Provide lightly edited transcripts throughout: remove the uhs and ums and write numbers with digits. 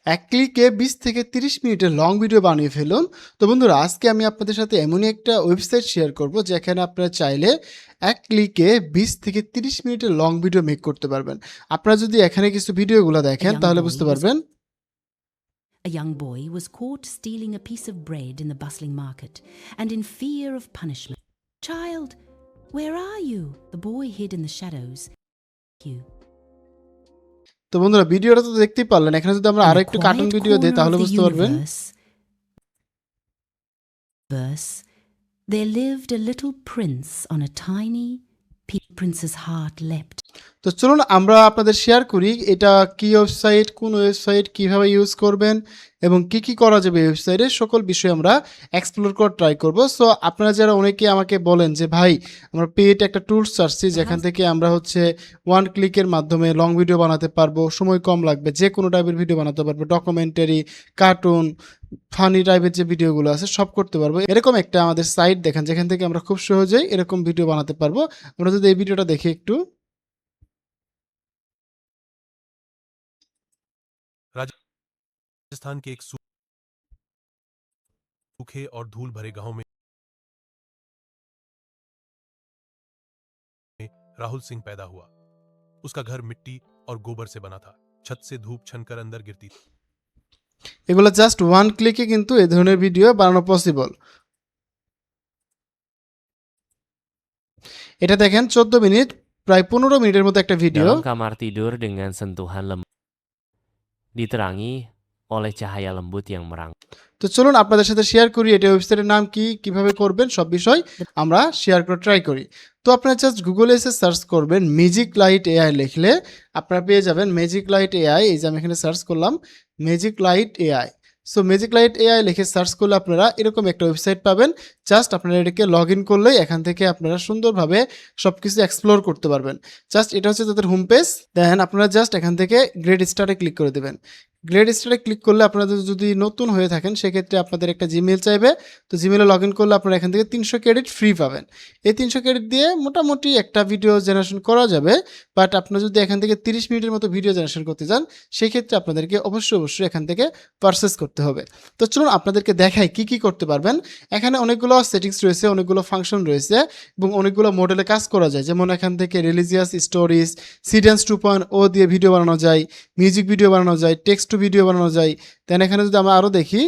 এক ক্লিকে 20 থেকে 30 মিনিটের লং ভিডিও বানিয়ে ফেলুন। তো বন্ধুরা, আজকে আমি আপনাদের সাথে এমনই একটা ওয়েবসাইট শেয়ার করব যেখানে আপনারা চাইলে এক ক্লিকে 20 থেকে 30 মিনিটের লং ভিডিও মেক করতে পারবেন। আপনারা যদি এখানে কিছু ভিডিওগুলো দেখেন তাহলে বুঝতে পারবেন। A young boy was caught stealing a piece of bread in the bustling market, and in fear of punishment. "Child, where are you?" The boy hid in the shadows. "You." তো বন্ধুরা, ভিডিওটা তো দেখতেই পারলেন। এখানে যদি আমরা In আরো the একটু কার্টুন quiet ভিডিও দেই corner তাহলে of the বুঝতে পারবেন। universe, there lived a little prince on a tiny prince's heart leapt. তো চলুন আমরা আপনাদের শেয়ার করি এটা কি ওয়েবসাইট, কোন ওয়েবসাইট, কিভাবে ইউজ করবেন এবং কি করা যাবে এই ওয়েবসাইটে সকল বিষয় আমরা এক্সপ্লোর করে ট্রাই করব। সো আপনারা যারা অনেকে আমাকে বলেন যে ভাই আমরা পেড একটা টুলস সার্চছি যেখান থেকে আমরা হচ্ছে ওয়ান ক্লিকের মাধ্যমে লং ভিডিও বানাতে পারবো, সময় কম লাগবে, যে কোনো টাইপের ভিডিও বানাতে পারবো, ডকুমেন্টারি, কার্টুন, ফানি টাইপের যে ভিডিওগুলো আছে সব করতে পারবো। এরকম একটা আমাদের সাইট দেখেন যেখান থেকে আমরা খুব সহজেই এরকম ভিডিও বানাতে পারবো। আমরা যদি এই ভিডিওটা দেখি একটু। राजस्थान के एक सूखे और धूल भरे गांव में राहुल सिंह पैदा हुआ। उसका घर मिट्टी और गोबर से बना था। छत से धूप छनकर अंदर गिरती थी। এগুলো জাস্ট ওয়ান ক্লিকে কিন্তু এই ধরনের ভিডিও বানানো পসিবল। এটা দেখেন 14 মিনিট, প্রায় 15 মিনিটের মতো একটা video. Dalam kamar tidur dengan sentuhan lembut, diterangi oleh cahaya lembut yang merang. তো চলুন আপনাদের সাথে শেয়ার করি এটা ওয়েবসাইটের নাম কি, কিভাবে করবেন সব বিষয় আমরা শেয়ার করে ট্রাই করি। তো আপনারা জাস্ট গুগলে এসে সার্চ করবেন ম্যাজিক লাইট এআই লিখলে আপনারা পেয়ে যাবেন ম্যাজিক লাইট এআই। এই যে আমি এখানে সার্চ করলাম magic light AI. So magic light AI লিখে সার্চ করলে আপনারা এরকম একটা ওয়েবসাইট পাবেন। জাস্ট আপনারা এটাকে লগ ইন করলেই এখান থেকে আপনারা সুন্দরভাবে সব কিছু এক্সপ্লোর করতে পারবেন। জাস্ট এটা হচ্ছে তাদের হোম পেজ। দেন আপনারা জাস্ট এখান থেকে গ্রেড স্টার্টে ক্লিক করে দেবেন। গ্রেড স্টারে ক্লিক করলে আপনাদের যদি নতুন হয়ে থাকেন সেক্ষেত্রে আপনাদের একটা জিমেল চাইবে। তো জিমেলে লগ ইন করলে আপনারা এখান থেকে 300 ক্রেডিট ফ্রি পাবেন। এই 300 ক্রেডিট দিয়ে মোটামুটি একটা ভিডিও জেনারেশন করা যাবে। বাট আপনারা যদি এখান থেকে 30 মিনিটের মতো ভিডিও জেনারেশন করতে চান সেক্ষেত্রে আপনাদেরকে অবশ্যই এখান থেকে পারচেস করতে হবে। তো চলুন আপনাদেরকে দেখাই কি করতে পারবেন। এখানে অনেকগুলো সেটিংস রয়েছে, অনেকগুলো ফাংশন রয়েছে এবং অনেকগুলো মডেলে কাজ করা যায়। যেমন এখান থেকে রিলিজিয়াস স্টোরিজ, সিডেন্স 2.0 দিয়ে ভিডিও বানানো যায়, মিউজিক ভিডিও বানানো যায়, টেক্সট টু ভিডিও বানানো যায়। দেন এখানে যদি আমরা আরও দেখি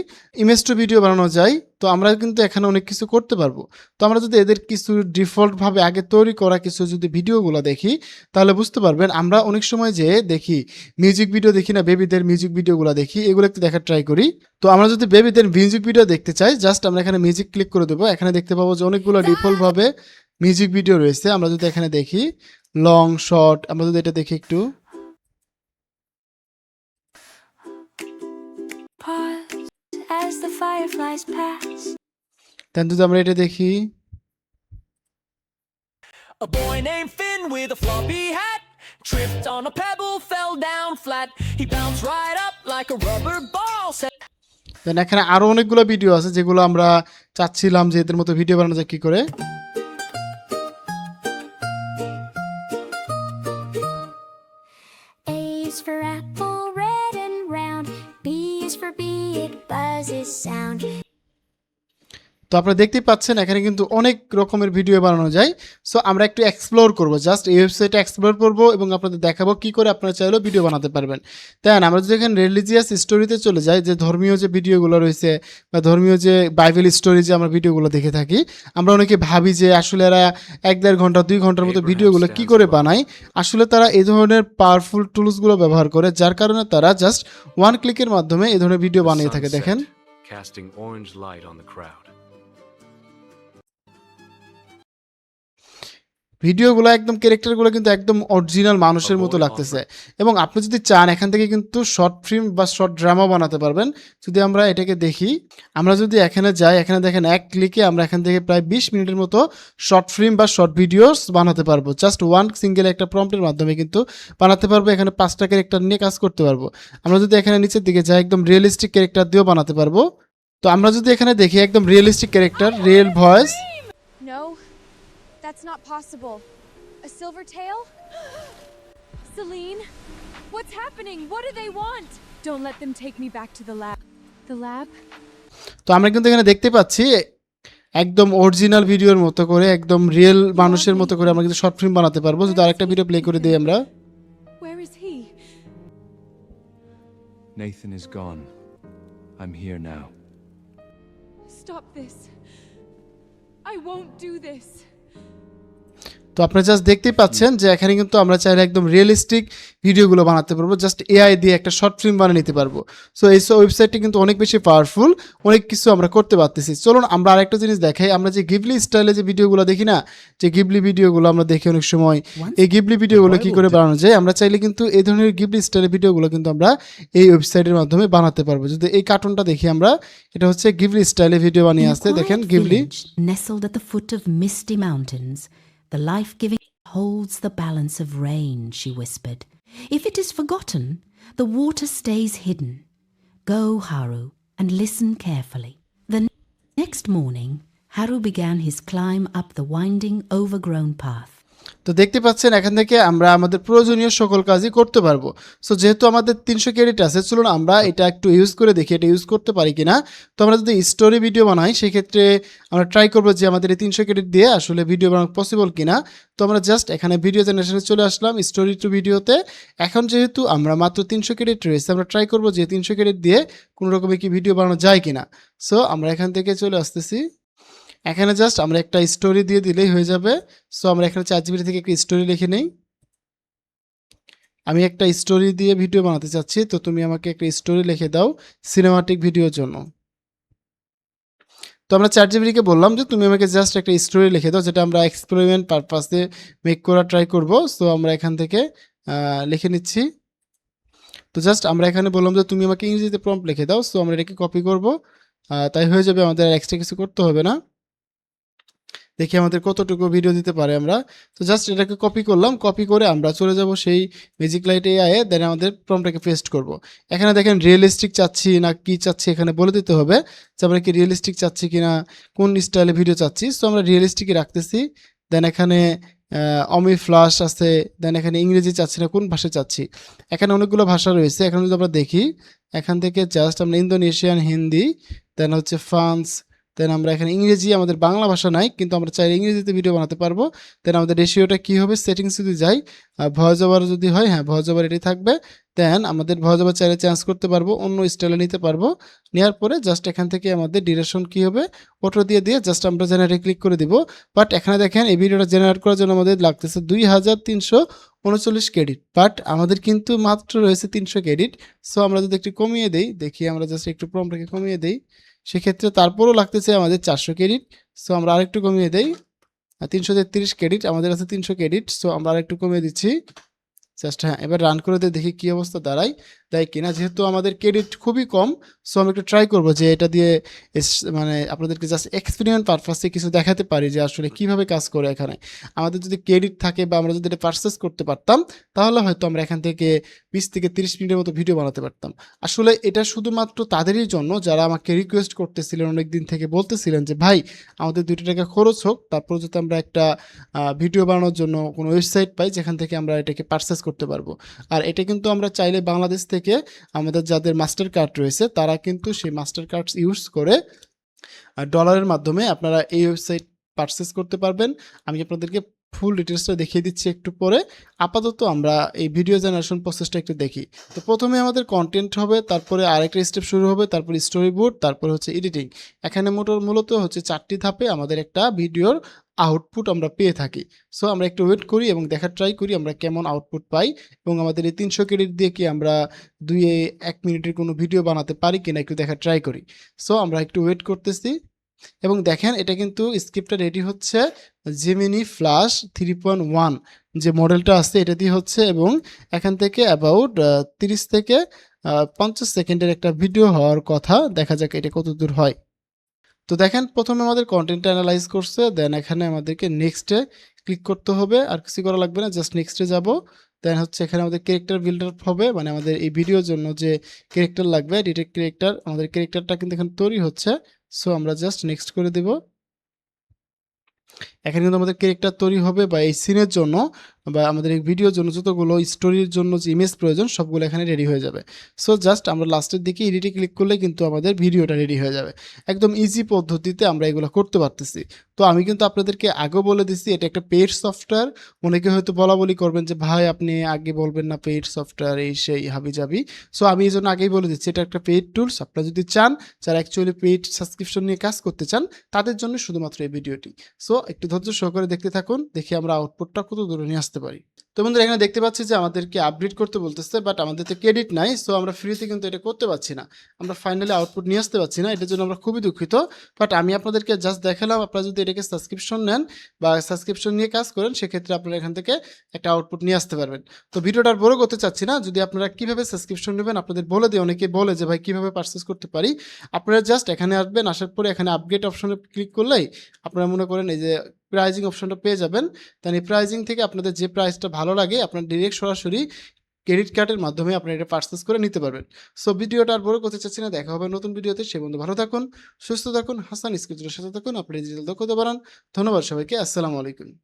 ইমেজ টু ভিডিও বানানো যায়। তো আমরা কিন্তু এখানে অনেক কিছু করতে পারবো। তো আমরা যদি এদের কিছু ডিফল্টভাবে আগে তৈরি করা কিছু যদি ভিডিওগুলো দেখি তাহলে বুঝতে পারবেন। আমরা অনেক সময় যে দেখি মিউজিক ভিডিও দেখি না, বেবিদের মিউজিক ভিডিওগুলো দেখি, এগুলো একটু দেখার ট্রাই করি। তো আমরা যদি বেবিদের মিউজিক ভিডিও দেখতে চাই জাস্ট আমরা এখানে মিউজিক ক্লিক করে দেবো। এখানে দেখতে পাবো যে অনেকগুলো ডিফল্টভাবে মিউজিক ভিডিও রয়েছে। আমরা যদি এখানে দেখি লং শর্ট, আমরা যদি এটা দেখি একটু, as the fireflies pass. দেন যদি আমরা এটা দেখি A boy named Finn with a floppy hat tripped on a pebble, fell down flat. He bounced right up like a rubber ball. দেন এখানে আরো অনেকগুলো ভিডিও আছে যেগুলো আমরা চাচ্ছিলাম যে এদের মতো ভিডিও বানানো যায় কি করে। A is for apple, red and round. B is for bee, it buzzes sound. তো আপনারা দেখতেই পাচ্ছেন এখানে কিন্তু অনেক রকমের ভিডিও বানানো যায়। সো আমরা একটু এক্সপ্লোর করব, জাস্ট এই ওয়েবসাইটে এক্সপ্লোর করব এবং আপনাদের দেখাবো কি করে আপনারা চাইলেও ভিডিও বানাতে পারবেন। তাই না, আমরা যদি এখানে রিলিজিয়াস স্টোরিতে চলে যাই, যে ধর্মীয় যে ভিডিওগুলো রয়েছে বা ধর্মীয় যে বাইবেল স্টোরি যে আমরা ভিডিওগুলো দেখে থাকি, আমরা অনেকে ভাবি যে আসলে এরা 1-1.5 ঘন্টা 2 ঘন্টার মতো ভিডিওগুলো কি করে বানায়। আসলে তারা এই ধরনের পাওয়ারফুল টুলসগুলো ব্যবহার করে, যার কারণে তারা জাস্ট ওয়ান ক্লিকের মাধ্যমে এই ধরনের ভিডিও বানিয়ে থাকে। দেখেন casting orange light on the crowd. ভিডিওগুলো একদম ক্যারেক্টারগুলো কিন্তু একদম অরিজিনাল মানুষের মতো লাগতেছে। এবং আপনি যদি চান এখান থেকে কিন্তু শর্ট ফিল্ম বা শর্ট ড্রামা বানাতে পারবেন। যদি আমরা এটাকে দেখি, আমরা যদি এখানে যাই, এখানে দেখেন এক ক্লিকে আমরা এখান থেকে প্রায় 20 মিনিটের মতো শর্ট ফিল্ম বা শর্ট ভিডিওস বানাতে পারবো। জাস্ট ওয়ান সিঙ্গেল একটা প্রম্পটের মাধ্যমে কিন্তু বানাতে পারবো। এখানে 5টা ক্যারেক্টার নিয়ে কাজ করতে পারবো। আমরা যদি এখানে নিচের দিকে যাই একদম রিয়েলিস্টিক ক্যারেক্টার দিয়েও বানাতে পারবো। তো আমরা যদি এখানে দেখি একদম realistic character, real voice. No, that's not possible. A silver tail? Celine? What's happening? What do they want? Don't let them take me back to the lab. The lab? তো আমরা কিন্তু এখানে দেখতে পাচ্ছি একদম অরিজিনাল ভিডিওর মতো করে, একদম রিয়েল মানুষের মতো করে আমরা কিন্তু শর্ট ফিল্ম বানাতে পারবো। যদি আরেকটা ভিডিও প্লে করে দিই আমরা। Where is he? Nathan is gone. I'm here now. Stop this. I won't do this. তো আপনারা জাস্ট দেখতেই পাচ্ছেন যে এখানে কিন্তু আমরা চাইলে একদম রিয়েলিস্টিক ভিডিওগুলো বানাতে পারবো, জাস্ট এআই দিয়ে একটা শর্ট ফিল্ম বানিয়ে নিতে পারবো। সো এই ওয়েবসাইটটি কিন্তু অনেক বেশি পাওয়ারফুল, অনেক কিছু আমরা করতে পারতেছি। চলুন আমরা আরেকটা জিনিস দেখাই। আমরা যে গিবলি স্টাইলে যে ভিডিওগুলো দেখি না, যে গিবলি ভিডিওগুলো আমরা দেখি অনেক সময়, এই গিবলি ভিডিওগুলো কি করে বানানো যায়, আমরা চাইলে কিন্তু এই ধরনের গিবলি স্টাইলের ভিডিওগুলো কিন্তু আমরা এই ওয়েবসাইটের মাধ্যমে বানাতে পারবো। যদি এই কার্টুনটা দেখি আমরা, এটা হচ্ছে গিবলি স্টাইলে ভিডিও বানিয়ে In a আসছে, দেখেন quiet Ghibli. village nestled at the foot of misty mountains, the life-giving holds the balance of rain, she whispered. If it is forgotten, the water stays hidden. Go, Haru, and listen carefully. The next morning, Haru began his climb up the winding, overgrown path. তো দেখতে পাচ্ছেন এখান থেকে আমরা আমাদের প্রয়োজনীয় সকল কাজই করতে পারবো। সো যেহেতু আমাদের 300 ক্রেডিট আছে, চলুন আমরা এটা একটু ইউজ করে দেখি এটা ইউজ করতে পারি কিনা। তো আমরা যদি স্টোরি ভিডিও বানাই সেক্ষেত্রে আমরা ট্রাই করবো যে আমাদের এই 300 ক্রেডিট দিয়ে আসলে ভিডিও বানানো পসিবল কিনা। তো আমরা জাস্ট এখানে ভিডিও জেনারেশনে চলে আসলাম, স্টোরি টু ভিডিওতে। এখন যেহেতু আমরা মাত্র 300 ক্রেডিট রয়েছে, আমরা ট্রাই করবো যে 300 ক্রেডিট দিয়ে কোনো রকমের কি ভিডিও বানানো যায় কিনা। সো আমরা এখান থেকে চলে আসতেছি, এখানে জাস্ট আমরা একটা স্টোরি দিয়ে দিলেই হয়ে যাবে। সো আমরা এখানে ChatGPT থেকে একটা স্টোরি লিখে নেই। আমি একটা স্টোরি দিয়ে ভিডিও বানাতে চাচ্ছি, তো তুমি আমাকে একটা স্টোরি লিখে দাও সিনেমাটিক ভিডিওর জন্য। তো আমরা ChatGPT-কে বললাম যে তুমি আমাকে জাস্ট একটা স্টোরি লিখে দাও, যেটা আমরা এক্সপেরিমেন্ট পারপাসে মেক করা ট্রাই করব। সো আমরা এখান থেকে লিখে নিচ্ছি। তো জাস্ট আমরা এখানে বললাম যে তুমি আমাকে ইংরেজিতে প্রম্পট লিখে দাও। সো আমরা এটাকে কপি করব, তাই হয়ে যাবে, আমাদের আর এক্সট্রা কিছু করতে হবে না। দেখি আমাদের কতটুকু ভিডিও দিতে পারে আমরা। তো জাস্ট এটাকে কপি করলাম, কপি করে আমরা চলে যাব সেই ম্যাজিক লাইট এআই-এ, দেন আমাদের প্রম্পটটাকে পেস্ট করব। এখানে দেখেন রিয়েলিস্টিক চাচ্ছি না কি চাচ্ছি এখানে বলে দিতে হবে যে আমরা কি রিয়েলিস্টিক চাচ্ছি কিনা, কোন স্টাইলে ভিডিও চাচ্ছি। সো আমরা রিয়েলিস্টিকই রাখতেছি। দেন এখানে অমি ফ্লাশ আছে, দেন এখানে ইংরেজি চাচ্ছি না, কোন ভাষায় চাচ্ছি। এখানে অনেকগুলো ভাষা রয়েছে, এখন যদি আমরা দেখি এখান থেকে জাস্ট আমরা ইন্দোনেশিয়ান, হিন্দি, দেন হচ্ছে ফ্রান্স, দেন আমরা এখানে ইংরেজি, আমাদের বাংলা ভাষা নাই কিন্তু আমরা চাইলে ইংরেজিতে ভিডিও বানাতে পারবো। দেন আমাদের রেশিওটা কী হবে, সেটিংস যদি যাই, ভয়েস ওভার যদি হয়, হ্যাঁ ভয়েস ওভার এটাই থাকবে। দেন আমাদের ভয়েস ওভার চাইলে চেঞ্জ করতে পারবো, অন্য স্টাইলে নিতে পারবো। নেওয়ার পরে জাস্ট এখান থেকে আমাদের ডিউরেশন কী হবে, অটো দিয়ে জাস্ট আমরা জেনারেটে ক্লিক করে দিব। বাট এখানে দেখেন এই ভিডিওটা জেনারেট করার জন্য আমাদের লাগতেছে 2339 ক্রেডিট, বাট আমাদের কিন্তু মাত্র রয়েছে 300 ক্রেডিট। সো আমরা যদি একটু কমিয়ে দেই, দেখি আমরা জাস্ট একটু প্রম্পটটাকে কমিয়ে দেই, সেক্ষেত্রে তারপরও লাগতেছে আমাদের 400 ক্রেডিট। সো আমরা আরেকটু কমিয়ে দেই, 333 ক্রেডিট, আমাদের আছে 300 ক্রেডিট। সো আমরা আরেকটু কমিয়ে দিচ্ছি জাস্ট, হ্যাঁ এবার রান করে দিয়ে দেখি কী অবস্থা দাঁড়ায়, তাই কিনা। যেহেতু আমাদের ক্রেডিট খুবই কম, সো আমি একটু ট্রাই করবো যে এটা দিয়ে মানে আপনাদেরকে জাস্ট এক্সপেরিমেন্ট পারপাসে কিছু দেখাতে পারি যে আসলে কীভাবে কাজ করে। এখানে আমাদের যদি ক্রেডিট থাকে বা আমরা যদি এটা পারচেস করতে পারতাম, তাহলে হয়তো আমরা এখান থেকে 20 থেকে 30 মিনিটের মতো ভিডিও বানাতে পারতাম। আসলে এটা শুধুমাত্র তাদেরই জন্য যারা আমাকে রিকোয়েস্ট করতেছিলেন, অনেক দিন থেকে বলতেছিলেন যে ভাই আমাদের 2 টাকা খরচ হোক, তারপর যদি আমরা একটা ভিডিও বানানোর জন্য কোনো ওয়েবসাইট পাই যেখান থেকে আমরা এটাকে পারচেস করতে পারবো। আর এটা কিন্তু আমরা চাইলে বাংলাদেশ থেকে আমাদের যাদের মাস্টার কার্ড রয়েছে তারা কিন্তু সেই মাস্টার কার্ড ইউজ করে ডলারের মাধ্যমে আপনারা এই ওয়েবসাইট পারচেস করতে পারবেন। আমি আপনাদেরকে ফুল ডিটেলসটা দেখিয়ে দিচ্ছি একটু পরে। আপাতত আমরা এই ভিডিও জেনারেশন প্রসেসটা একটু দেখি। তো প্রথমে আমাদের কন্টেন্ট হবে, তারপরে আরেকটা স্টেপ শুরু হবে, তারপরে স্টোরি বোর্ড, তারপরে হচ্ছে এডিটিং। এখানে মূলত হচ্ছে 4টি ধাপে আমাদের একটা ভিডিওর আউটপুট আমরা পেয়ে থাকি। সো আমরা একটু ওয়েট করি এবং দেখার ট্রাই করি আমরা কেমন আউটপুট পাই, এবং আমাদের এই 300 ক্রেডিট দিয়ে কি আমরা 2-1 মিনিটের কোনো ভিডিও বানাতে পারি কিনা একটু দেখার ট্রাই করি। সো আমরা একটু ওয়েট করতেছি এবং দেখেন এটা কিন্তু স্ক্রিপ্টটা রেডি হচ্ছে জেমিনি ফ্ল্যাশ 3.1 যে মডেলটা আছে এটা দিয়ে হচ্ছে, এবং এখান থেকে অ্যাবাউট 30 থেকে 50 সেকেন্ডের একটা ভিডিও হওয়ার কথা। দেখা যাক এটা কত দূর হয়। তো দেখেন প্রথমে আমাদের কন্টেন্ট অ্যানালাইজ করছে, দেন এখানে আমাদেরকে নেক্সটে ক্লিক করতে হবে, আর কিছু করা লাগবে না, জাস্ট নেক্সটে যাব। দেন হচ্ছে এখানে আমাদের ক্যারেক্টার বিল্ডার হবে, মানে আমাদের এই ভিডিওর জন্য যে ক্যারেক্টার লাগবে, ডিটেক্ট ক্যারেক্টার, আমাদের ক্যারেক্টারটা কিন্তু এখানে তৈরি হচ্ছে। সো আমরা জাস্ট নেক্সট করে দেব। এখানে কিন্তু আমাদের ক্যারেক্টার তৈরি হবে বা এই সিনের জন্য বা আমাদের এই ভিডিওর জন্য যতগুলো স্টোরির জন্য যে ইমেজ প্রয়োজন সবগুলো এখানে রেডি হয়ে যাবে। সো জাস্ট আমরা লাস্টের দিকে এডিটে ক্লিক করলে কিন্তু আমাদের ভিডিওটা রেডি হয়ে যাবে। একদম ইজি পদ্ধতিতে আমরা এগুলো করতে পারতেছি। তো আমি কিন্তু আপনাদেরকে আগেও বলে দিচ্ছি এটা একটা পেইড সফটওয়্যার। অনেকে হয়তো বলাবলি করবেন যে ভাই আপনি আগে বলবেন না পেইড সফটওয়্যার এই সেই হাবিজাবি। সো আমি এই জন্য আগেই বলে দিচ্ছি এটা একটা পেইড টুলস। আপনারা যদি চান, যারা অ্যাকচুয়ালি পেইড সাবস্ক্রিপশন নিয়ে কাজ করতে চান তাদের জন্য শুধুমাত্র এই ভিডিওটি। সো একটু ধৈর্য সহকারে দেখতে থাকুন, দেখি আমরা আউটপুটটা কত দূরে নিয়ে আসতে পারি। তো বন্ধুরা এখানে দেখতে পাচ্ছি যে আমাদেরকে আপডেট করতে বলতেছে, বাট আমাদের তো ক্রেডিট নাই। সো আমরা ফ্রিতে কিন্তু এটা করতে পারছি না, আমরা ফাইনালি আউটপুট নিয়ে আসতে পারছি না। এটার জন্য আমরা খুবই দুঃখিত। বাট আমি আপনাদেরকে জাস্ট দেখালাম, আপনারা যদি এটাকে সাবস্ক্রিপশন নেন বা সাবস্ক্রিপশন নিয়ে কাজ করেন সেক্ষেত্রে আপনারা এখান থেকে একটা আউটপুট নিয়ে আসতে পারবেন। তো ভিডিওটা আর বড় করতে চাচ্ছি না, যদি আপনারা কিভাবে সাবস্ক্রিপশন নেবেন আপনাদের বলে দিই, অনেকে বলে যে ভাই কিভাবে পারচেস করতে পারি। আপনারা জাস্ট এখানে আসবেন, আসার পরে এখানে আপগ্রেড অপশনে ক্লিক করলেই আপনারা মনে করেন এই যে প্রাইজিং অপশনটা পেয়ে যাবেন। তাই এই প্রাইজিং থেকে আপনাদের যে প্রাইসটা ভালো লাগে আপনার ডিরেক্ট সরাসরি ক্রেডিট কার্ডের মাধ্যমে আপনারা এটা পারচেস করে নিতে পারবেন। সো ভিডিওটা আর বড় করতে চাচ্ছি না, দেখা হবে নতুন ভিডিওতে। সে বন্ধু ভালো থাকুন, সুস্থ থাকুন, হাসান স্কিলের সাথে থাকুন, আপনি ডিজিটাল দক্ষতা বাড়ান। ধন্যবাদ সবাইকে, আসসালামু আলাইকুম।